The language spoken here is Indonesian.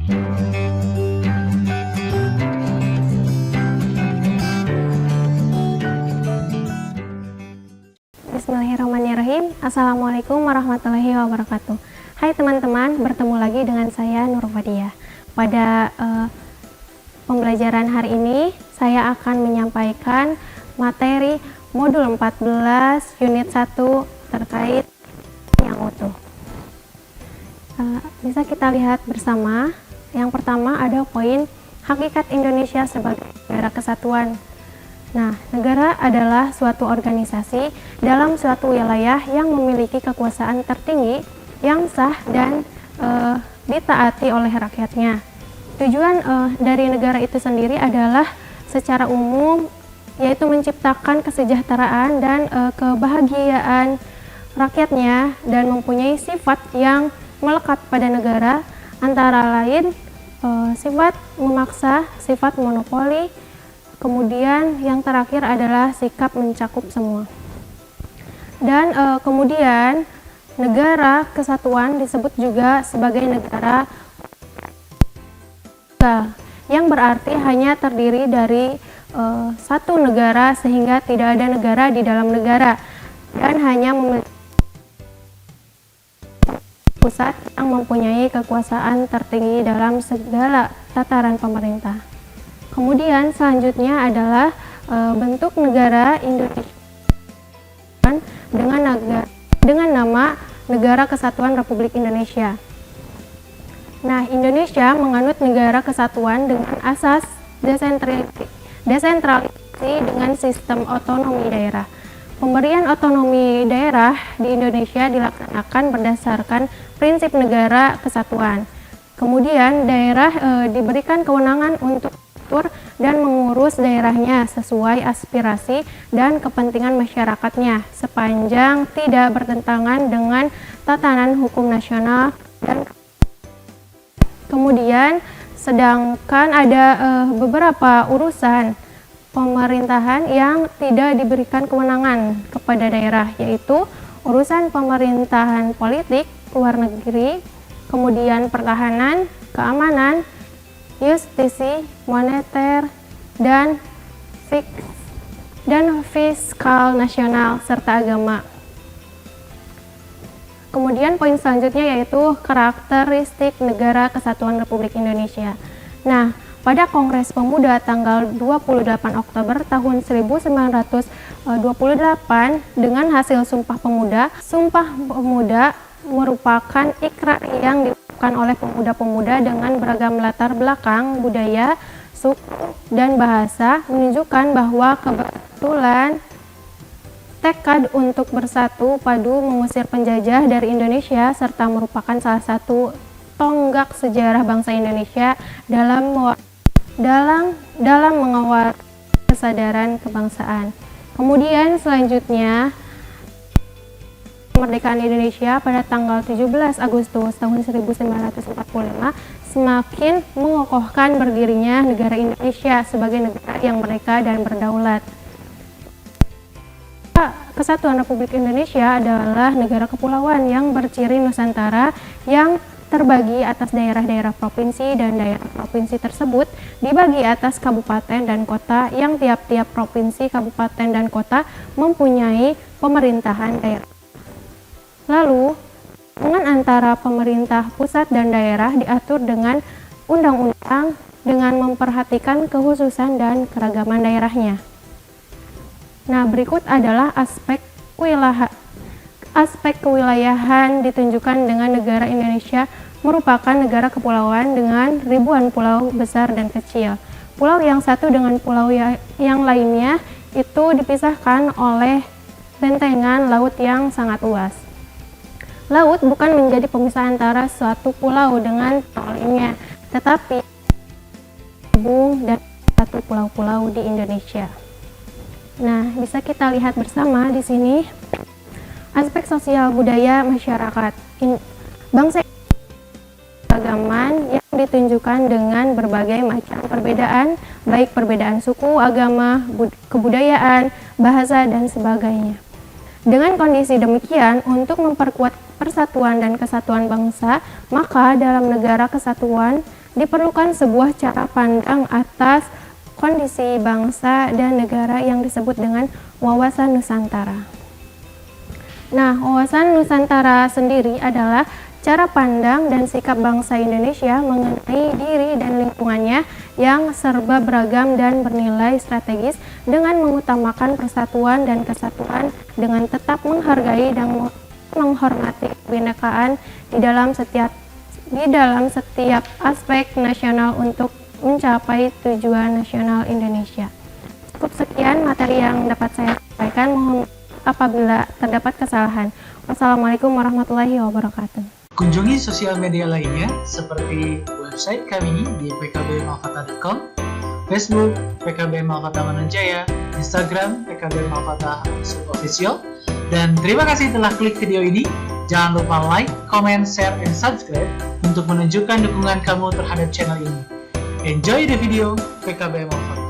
Bismillahirrahmanirrahim. Assalamualaikum warahmatullahi wabarakatuh. Hai teman-teman, bertemu lagi dengan saya Nur Fadia. Pada pembelajaran hari ini, saya akan menyampaikan materi modul 14 unit 1 terkait yang utuh. Bisa kita lihat bersama. Yang pertama ada poin hakikat Indonesia sebagai negara kesatuan. Nah, negara adalah suatu organisasi dalam suatu wilayah yang memiliki kekuasaan tertinggi yang sah dan ditaati oleh rakyatnya. Tujuan dari negara itu sendiri adalah secara umum yaitu menciptakan kesejahteraan dan kebahagiaan rakyatnya dan mempunyai sifat yang melekat pada negara, antara lain sifat memaksa, sifat monopoli, kemudian yang terakhir adalah sikap mencakup semua. Dan kemudian negara kesatuan disebut juga sebagai negara yang berarti hanya terdiri dari satu negara sehingga tidak ada negara di dalam negara dan hanya memiliki pusat yang mempunyai kekuasaan tertinggi dalam segala tataran pemerintah. Kemudian selanjutnya adalah bentuk negara Indonesia dengan nama Negara Kesatuan Republik Indonesia. Nah, Indonesia menganut negara kesatuan dengan asas desentralisasi dengan sistem otonomi daerah. Pemberian otonomi daerah di Indonesia dilaksanakan berdasarkan prinsip negara kesatuan. Kemudian daerah diberikan kewenangan untuk mengatur dan mengurus daerahnya sesuai aspirasi dan kepentingan masyarakatnya sepanjang tidak bertentangan dengan tatanan hukum nasional. Dan kemudian sedangkan ada beberapa urusan pemerintahan yang tidak diberikan kewenangan kepada daerah, yaitu urusan pemerintahan politik, luar negeri, kemudian pertahanan, keamanan, justisi, moneter, dan fiskal nasional, serta agama. Kemudian poin selanjutnya yaitu karakteristik Negara Kesatuan Republik Indonesia. Nah, pada Kongres Pemuda tanggal 28 Oktober tahun 1928 dengan hasil Sumpah Pemuda merupakan ikrar yang dilakukan oleh pemuda-pemuda dengan beragam latar belakang, budaya, suku, dan bahasa, menunjukkan bahwa kebetulan tekad untuk bersatu padu mengusir penjajah dari Indonesia serta merupakan salah satu tonggak sejarah bangsa Indonesia dalam mengawal kesadaran kebangsaan. Kemudian selanjutnya kemerdekaan Indonesia pada tanggal 17 Agustus tahun 1945 semakin mengokohkan berdirinya negara Indonesia sebagai negara yang merdeka dan berdaulat. Kesatuan Republik Indonesia adalah negara kepulauan yang berciri Nusantara yang terbagi atas daerah-daerah provinsi, dan daerah provinsi tersebut dibagi atas kabupaten dan kota yang tiap-tiap provinsi, kabupaten, dan kota mempunyai pemerintahan daerah. Lalu, hubungan antara pemerintah pusat dan daerah diatur dengan undang-undang dengan memperhatikan kekhususan dan keragaman daerahnya. Nah, berikut adalah aspek kewilayahan ditunjukkan dengan negara Indonesia merupakan negara kepulauan dengan ribuan pulau besar dan kecil. Pulau yang satu dengan pulau yang lainnya itu dipisahkan oleh bentengan laut yang sangat luas. Laut bukan menjadi pemisah antara suatu pulau dengan pulau lainnya, tetapi hubung dan satu pulau-pulau di Indonesia. Nah, bisa kita lihat bersama di sini aspek sosial budaya masyarakat bangsa keragaman yang ditunjukkan dengan berbagai macam perbedaan, baik perbedaan suku, agama, kebudayaan, bahasa, dan sebagainya. Dengan kondisi demikian, untuk memperkuat persatuan dan kesatuan bangsa, maka dalam negara kesatuan diperlukan sebuah cara pandang atas kondisi bangsa dan negara yang disebut dengan wawasan Nusantara. Nah, wawasan Nusantara sendiri adalah cara pandang dan sikap bangsa Indonesia mengenai diri dan lingkungannya yang serba beragam dan bernilai strategis dengan mengutamakan persatuan dan kesatuan dengan tetap menghargai dan menghormati kebinekaan di dalam setiap aspek nasional untuk mencapai tujuan nasional Indonesia. Cukup sekian materi yang dapat saya sampaikan. Mohon apabila terdapat kesalahan. Wassalamualaikum warahmatullahi wabarakatuh. Kunjungi sosial media lainnya seperti website kami di pkbmalkata.com, Facebook PKB Malkata Mananjaya, Instagram PKB Malkata _official. Dan terima kasih telah klik video ini. Jangan lupa like, comment, share, and subscribe untuk menunjukkan dukungan kamu terhadap channel ini. Enjoy the video, PKB Malkata.